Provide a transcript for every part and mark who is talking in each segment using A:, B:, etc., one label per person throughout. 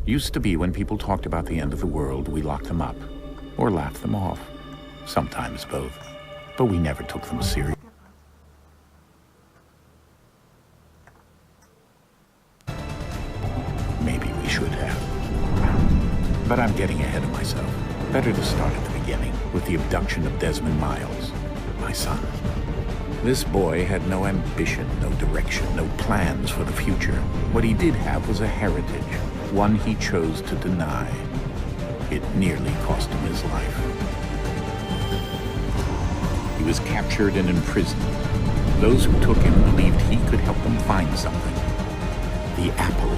A: Used to be when people talked about the end of the world, we locked them up. Or laughed them off. Sometimes both. But we never took them seriously. Maybe we should have. But I'm getting ahead of myself. Better to start at the beginning, with the abduction of Desmond Miles, my son. This boy had no ambition, no direction, no plans for the future. What he did have was a heritage, one he chose to deny. It nearly cost him his life. He was captured and imprisoned. Those who took him believed he could help them find something. The apple.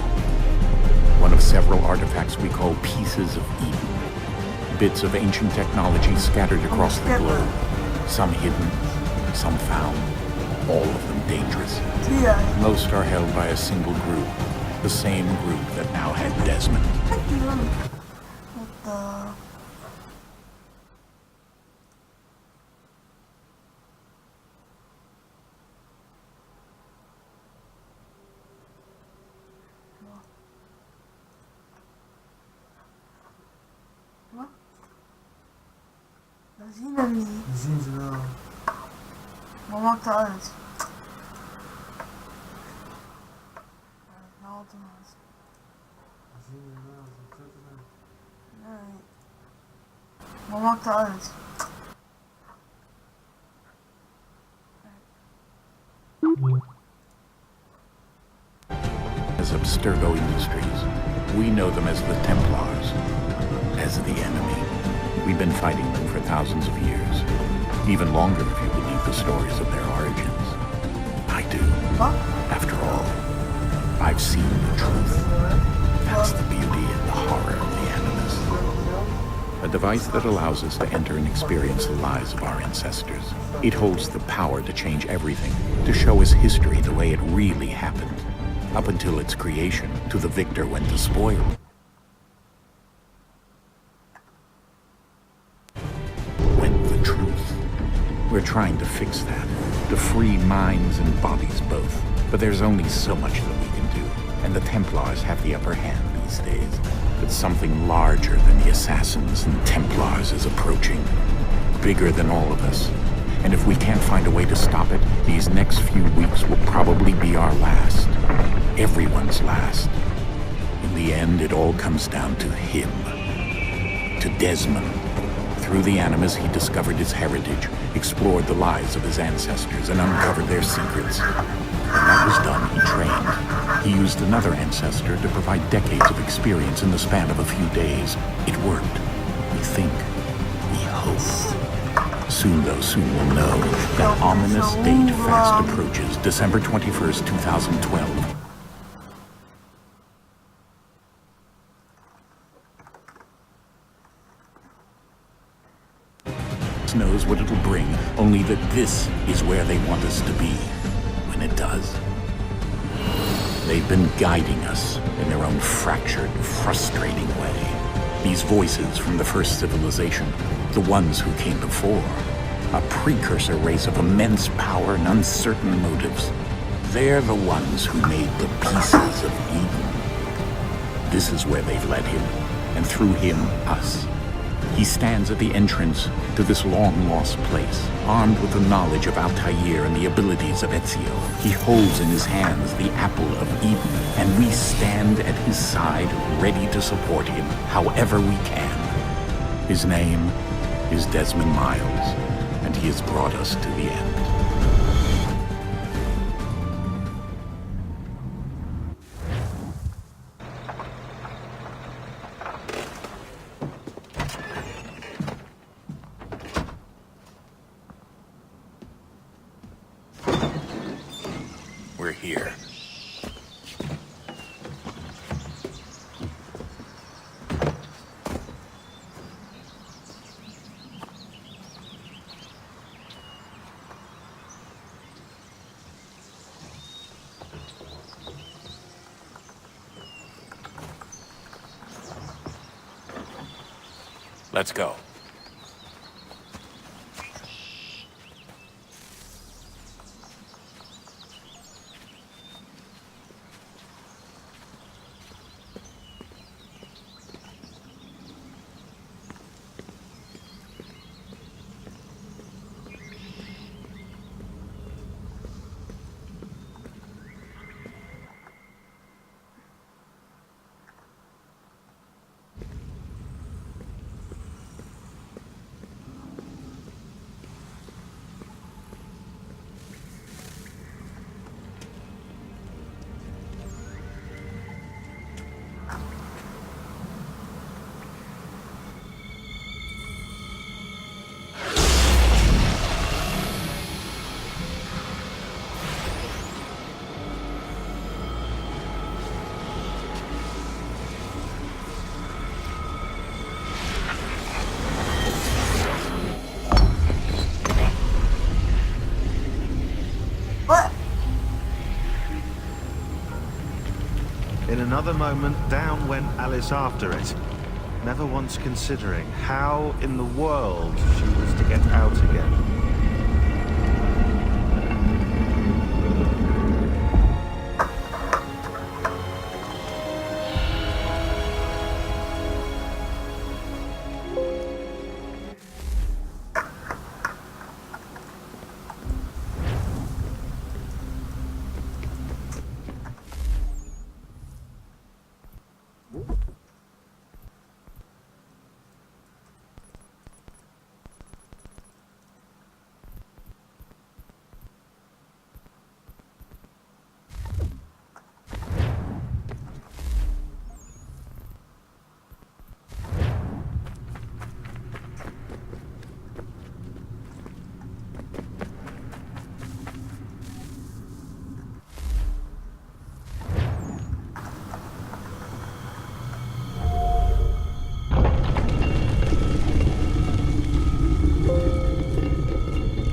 A: One of several artifacts we call pieces of Eden. Bits of ancient technology scattered across the globe. Some hidden, some found, all of them dangerous. Most are held by a single group, the same group that now had Desmond.
B: We zien hem niet.
C: We zien ze wel.
B: Wat maakt het uit? Nou, automaat.
C: We zien hem wel, ze zetten hem.
B: Nee. Wat maakt het uit?
A: As Abstergo Industries, we know them as the Templars, as the enemy. We've been fighting them for thousands of years. Even longer if you believe the stories of their origins. I do.
B: What?
A: After all, I've seen the truth. That's the beauty and the horror of the Animus. A device that allows us to enter and experience the lives of our ancestors. It holds the power to change everything, to show us history the way it really happened. Up until its creation, to the victor went the spoil. We're trying to fix that, to free minds and bodies both. But there's only so much that we can do, and the Templars have the upper hand these days. But something larger than the Assassins and Templars is approaching, bigger than all of us. And if we can't find a way to stop it, these next few weeks will probably be our last. Everyone's last. In the end, it all comes down to him. To Desmond. Through the Animus, he discovered his heritage, explored the lives of his ancestors, and uncovered their secrets. When that was done, he trained. He used another ancestor to provide decades of experience in the span of a few days. It worked. We think. We hope. Soon, though, soon we'll know. That ominous date fast approaches, December 21st, 2012. Knows what it'll bring, only that this is where they want us to be when it does. They've been guiding us in their own fractured, frustrating way. These voices from the first civilization, the ones who came before, a precursor race of immense power and uncertain motives. They're the ones who made the pieces of Eden. This is where they've led him, and through him, us. He stands at the entrance to this long-lost place, armed with the knowledge of Altair and the abilities of Ezio. He holds in his hands the apple of Eden, and we stand at his side, ready to support him however we can. His name is Desmond Miles, and he has brought us to the end. We're here. Let's go.
D: another moment, down went Alice after it, never once considering how in the world she was to get out again.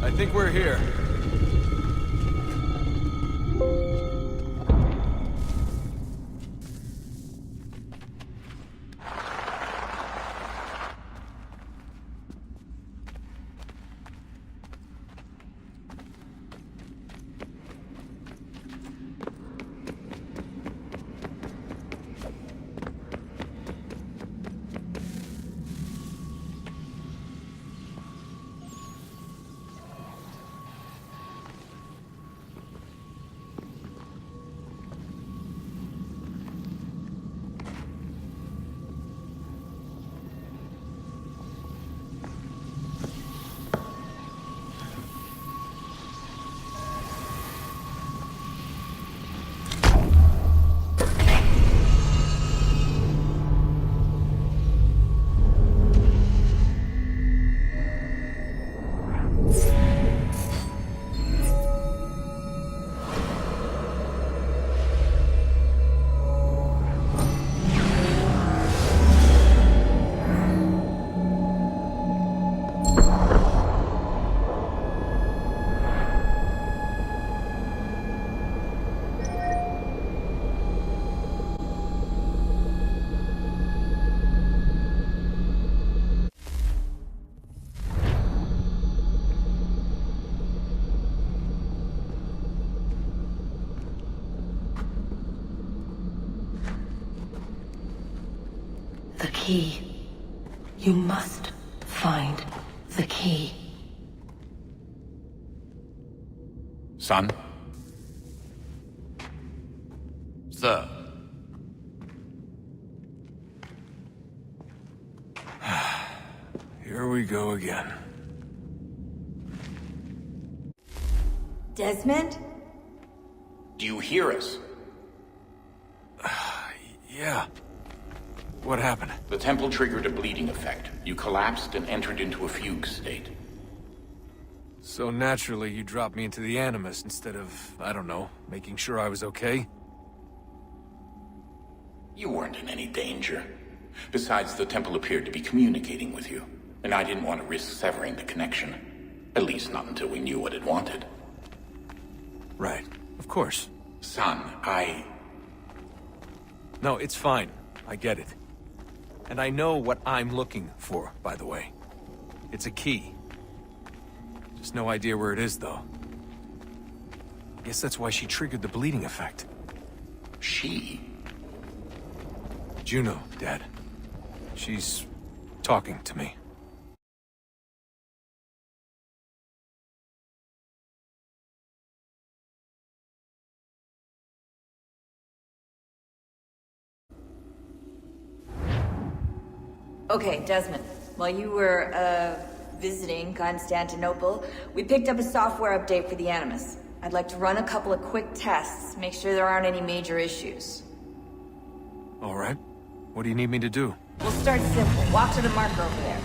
E: I think we're here.
F: The key. You must find the key.
A: Son? Sir.
E: Here we go again.
F: Desmond?
A: Do you hear us?
E: Yeah. What happened?
A: The temple triggered a bleeding effect. You collapsed and entered into a fugue state.
E: So naturally, you dropped me into the Animus instead of, I don't know, making sure I was okay?
A: You weren't in any danger. Besides, the temple appeared to be communicating with you, and I didn't want to risk severing the connection. At least not until we knew what it wanted.
E: Right. Of course.
A: Son,
E: No, it's fine. I get it. And I know what I'm looking for, by the way. It's a key. Just no idea where it is, though. Guess that's why she triggered the bleeding effect.
A: She?
E: Juno, Dad. She's talking to me.
G: Okay, Desmond. While you were, visiting Constantinople, we picked up a software update for the Animus. I'd like to run a couple of quick tests, make sure there aren't any major issues.
E: All right. What do you need me to do?
G: We'll start simple. Walk to the marker over there.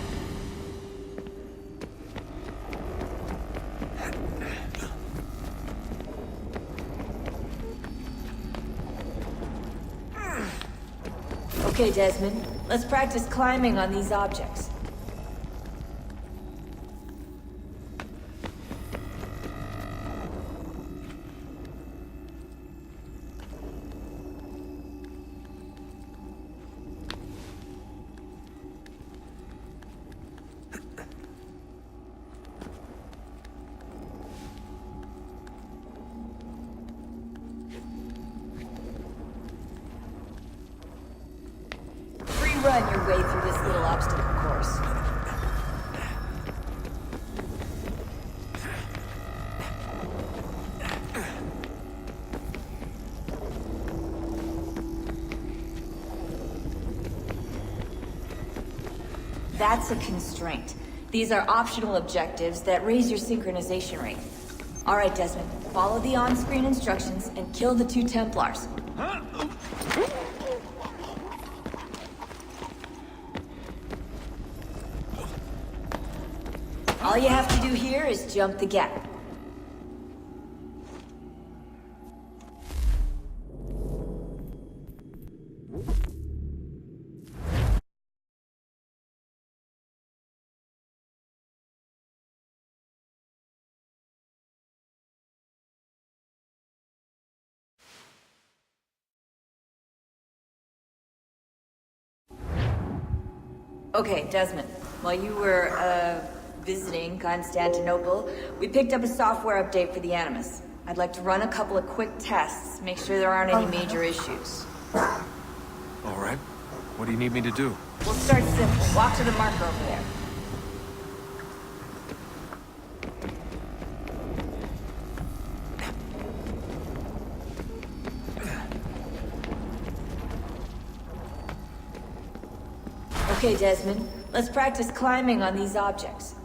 G: Okay, Desmond. Let's practice climbing on these objects. your way through this little obstacle course. That's a constraint. These are optional objectives that raise your synchronization rate. All right, Desmond, follow the on-screen instructions and kill the 2 Templars. All you have to do here is jump the gap. Okay, Desmond, while you were, visiting Constantinople, we picked up a software update for the Animus. I'd like to run a couple of quick tests, make sure there aren't any major issues.
E: All right. What do you need me to do?
G: We'll start simple. Walk to the marker over there. Okay, Desmond, let's practice climbing on these objects.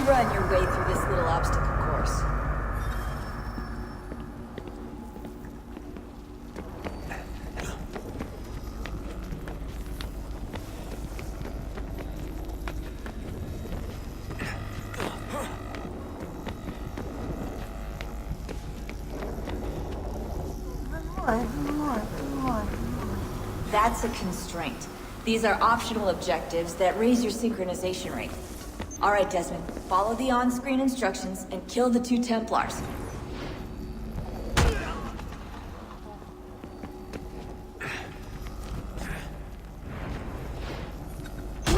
G: Run your way through this little obstacle course. That's a constraint. These are optional objectives that raise your synchronization rate. All right, Desmond, follow the on-screen instructions and kill the 2 Templars.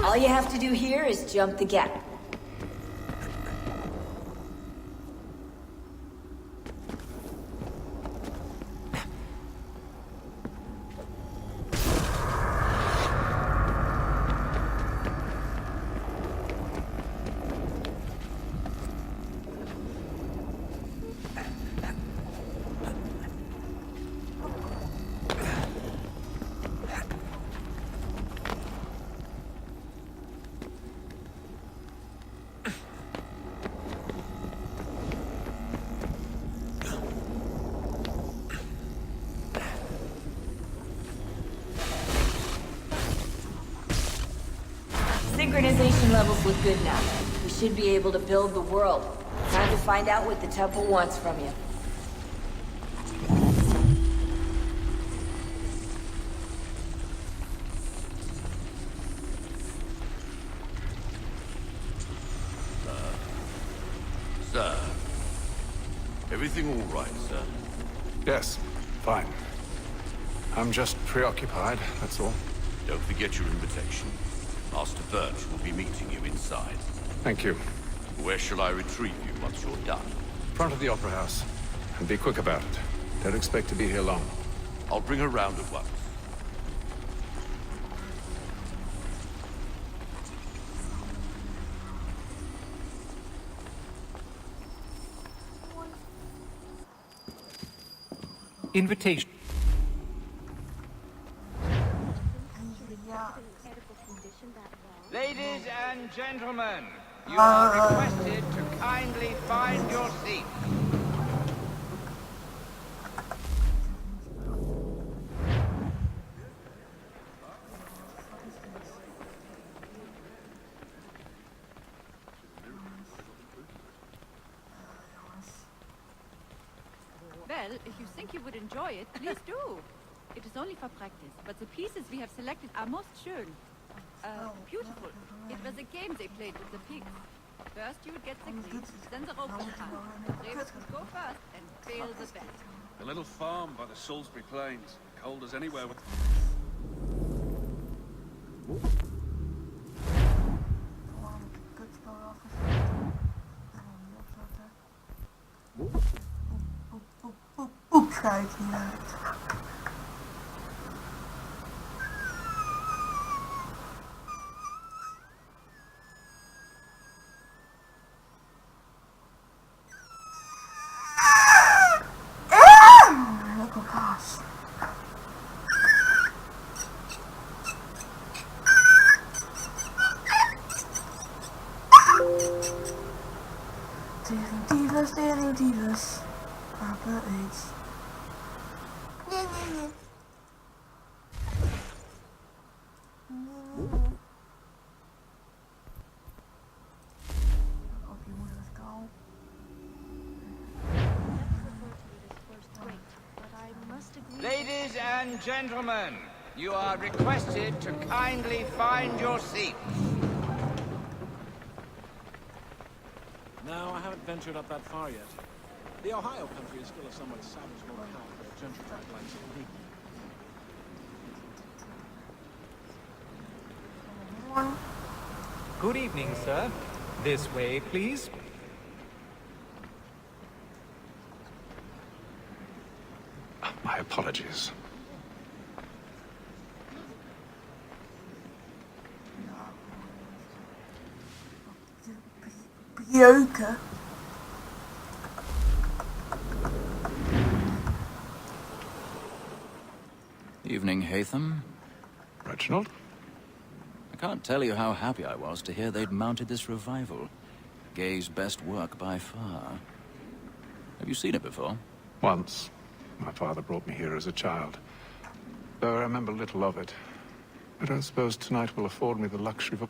G: All you have to do here is jump the gap. Synchronization levels look good now. We should be able to build the world. Time to find out what the temple wants from you.
H: Sir. Everything all right, sir?
E: Yes, fine. I'm just preoccupied, that's all.
H: Don't forget your invitation. Master Birch will be meeting you inside.
E: Thank you.
H: Where shall I retrieve you once you're done?
E: Front of the Opera House. And be quick about it. Don't expect to be here long.
H: I'll bring her round at once.
E: Invitation.
I: Ladies and gentlemen, you are requested to kindly find your seats.
J: if you think you would enjoy it, please do. It is only for practice, but the pieces we have selected are most schön. Beautiful. It was a game they played with the pigs. First you would get the grease, then the rope would hunt. The bravest would go first and fail the best.
K: A little farm by the Salisbury Plains. Cold as anywhere with...
B: Oep, ga ik niet uit. Lekker kaas. Tering divus. Papa eet. Nee. Op je moeder is kou.
I: Ladies and gentlemen, you are requested to kindly find your seats.
L: No, I haven't ventured up that far yet. The Ohio country is still a somewhat savage locale for a gentrified like me.
M: Good evening, sir. This way, please.
K: My apologies.
B: Jeuken.
N: Evening, Hatham.
K: Reginald?
N: I can't tell you how happy I was to hear they'd mounted this revival. Gay's best work by far. Have you seen it before?
K: Once. My father brought me here as a child. Though I remember little of it. I don't suppose tonight will afford me the luxury of a...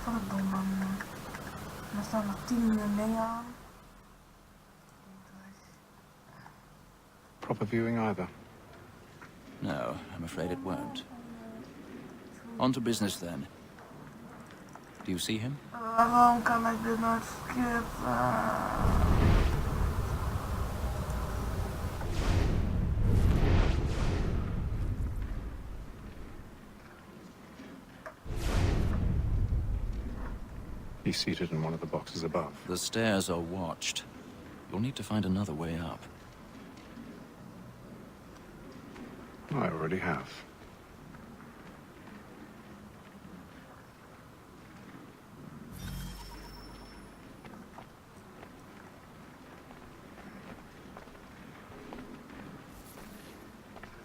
B: Verdomme. Er staan nog 10 uur mee aan.
K: Proper viewing either?
N: No, I'm afraid it won't. On to business then. Do you see him?
B: Waarom kan ik dit nooit skippen?
K: He's seated in one of the boxes above.
N: The stairs are watched. You'll need to find another way up.
K: I already have.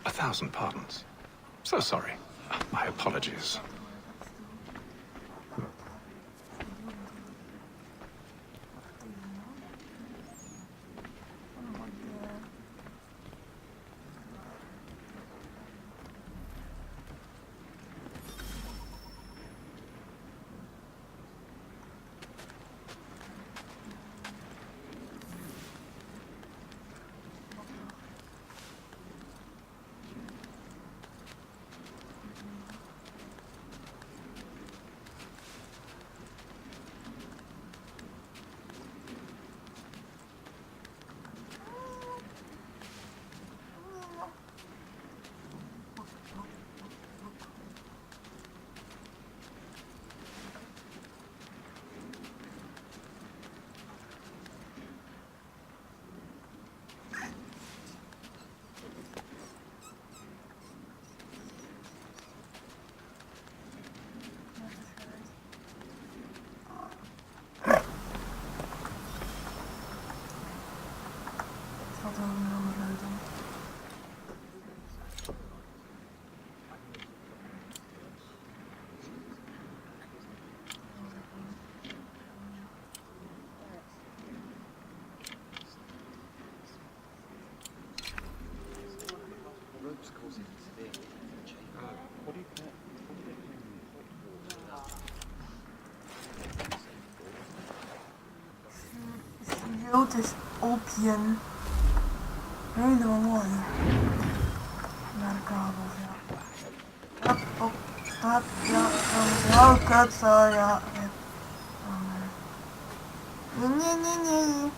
K: A thousand pardons. So sorry. My apologies.
B: Dood is opium. Helemaal mooi. Naar de kabels, ja. Hop, hop, hop, ja. Oh, kut, zo, ja. Nee, nee, nee, nee.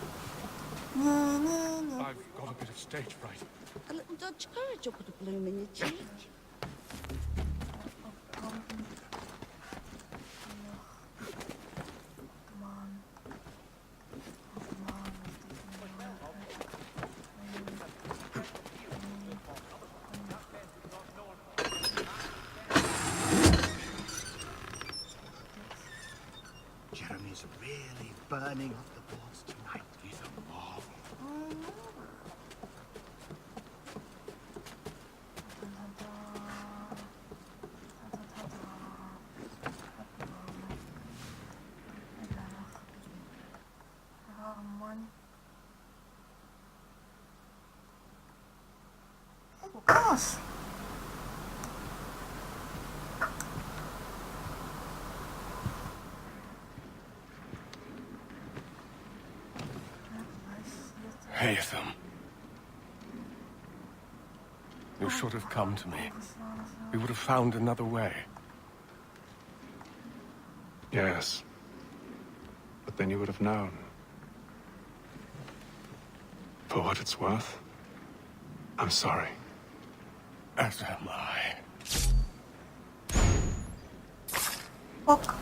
B: Nee, nee, nee.
O: I've got a bit of stage fright.
P: A little Dutch courage up with the bloom in your cheek.
D: Jeremy's really burning off the boards tonight. He's a marvel.
B: Gosh.
O: Haytham. You should have come to me. We would have found another way.
K: Yes. But then you would have known. For what it's worth, I'm sorry.
O: As am I.
B: Fuck.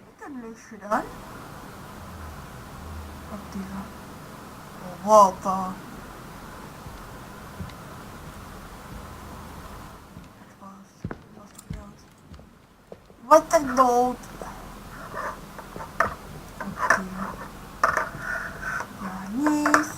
B: Ik heb niks gedaan. Actieve. Wat dan? Wat een dood. Ja, niet.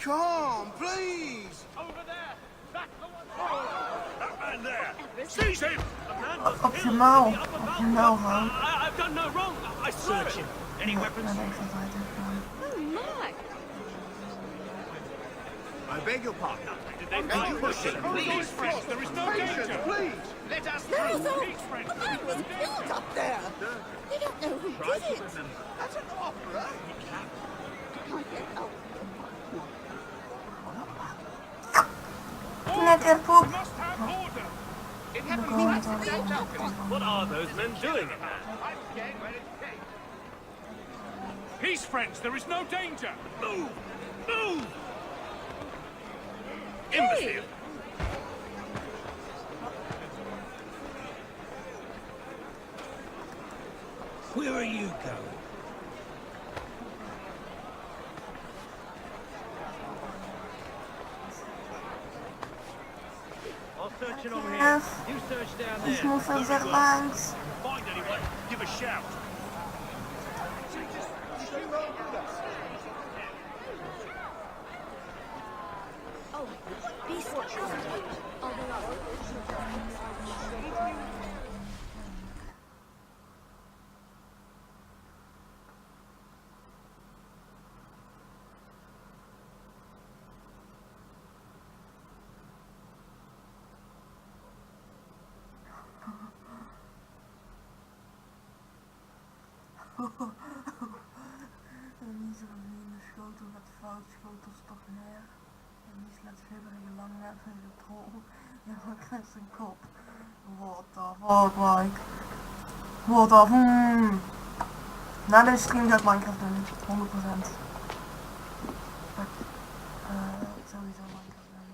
Q: Come, please!
L: Over there! That's the one! That man there! Seize him!
B: Op je mouw. Op je mouw gewoon.
L: I've done no wrong! I search him! Any weapons?
J: Oh, my!
Q: I beg your pardon.
L: Did they find
Q: push it?
L: Please, friends, there is no danger!
Q: Please!
L: Let us
P: No,
L: through!
P: no.
L: Please, friends!
P: A man was killed up there. They don't know who did it.
Q: That's an opera.
P: Can't get out.
B: Net ervoor.
L: Must have order!
P: It happened last week.
L: What are those men doing? Peace, friends, there is no danger! Move! Move! Imbecile!
Q: Where are you going?
L: I'll search it over here.
B: Yes.
L: You search down
B: Ik
L: there.
B: moet van zich langs.
L: Find anyone, give a shout.
P: Oh, peace.
B: En niet zo in de schotel met fout schotels toch neer. En die slaat schudderige lang weg in de trol. En dan krijgt zijn kop. What the fuck, like. What the Na deze stream ga ik Minecraft doen, 100%. Sowieso Minecraft doen.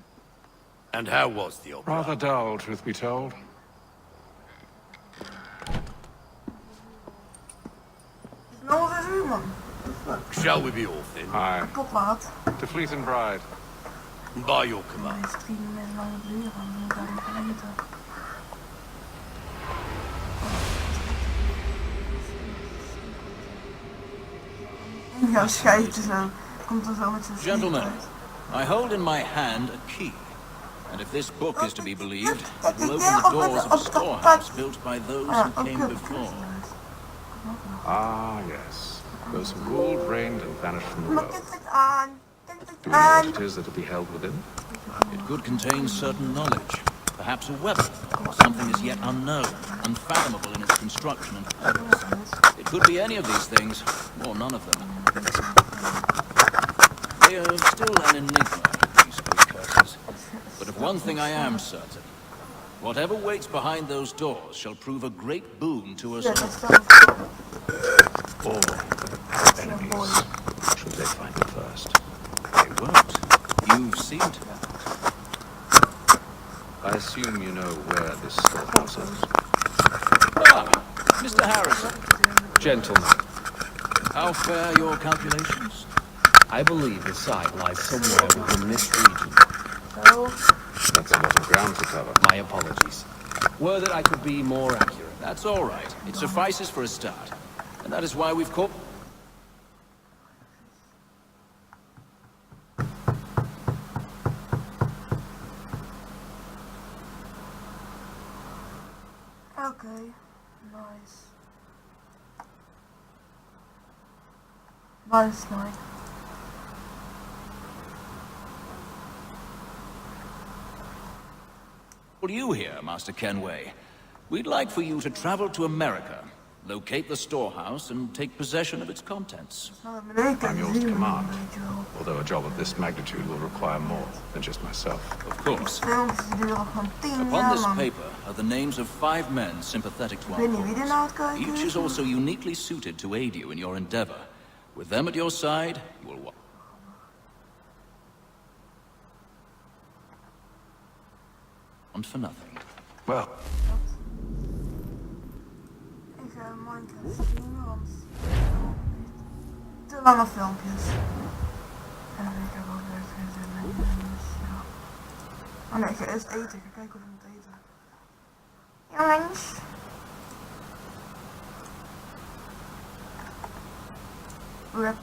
H: And how was the opera?
K: Rather dull, truth be told.
B: Nou, wat is u, man?
H: Shall we be off then?
K: Aye.
B: Kapot laat.
K: To Fleet and Bride.
H: By your command.
B: Deze stream is lang duren, dan moet ik daar niet van eten. Ja, scheidje zo. Komt er zo met zijn
N: Gentlemen, I hold in my hand a key. And if this book is to be believed, it will open the doors of a storehouse built by those who came before.
K: Ah, yes. Those who ruled, reigned, and vanished from the
B: Maar
K: world.
B: kijk het aan. Kijk het
K: Do we know
B: aan.
K: what it is that will be held within?
N: It could contain certain knowledge. Perhaps a weapon, or something as yet unknown, unfathomable in its construction and purpose. It could be any of these things, or none of them. They are still an enigma, these three curses. But of one thing I am certain. Whatever waits behind those doors shall prove a great boon to us all.
K: Or enemies, should they find it first.
N: They won't. You've seen to that.
K: I assume you know where this storehouse is.
N: Ah, Mr. Harrison.
R: Gentlemen,
N: How fare your calculations?
R: I believe the site lies somewhere within this region.
K: That's a lot of ground to cover.
R: My apologies. Were that I could be more accurate.
N: That's all right. It suffices for a start. And that is why we've caught...
B: Okay, nice. Nice.
N: What do you here, Master Kenway? We'd like for you to travel to America, locate the storehouse, and take possession of its contents.
K: I'm yours to command, although a job of this magnitude will require more than just myself.
N: Of course. Upon this paper are the names of 5 men sympathetic to our cause. Each is also uniquely suited to aid you in your endeavor. With them at your side, you will... want for nothing.
K: Well...
B: Ik ga Minecraft streamen, want te lange filmpjes. En ik heb ook echt geen zin in. Dus ja. Oh nee, ik ga eerst eten. Ik ga kijken of ik moet eten. Jongens. Rip.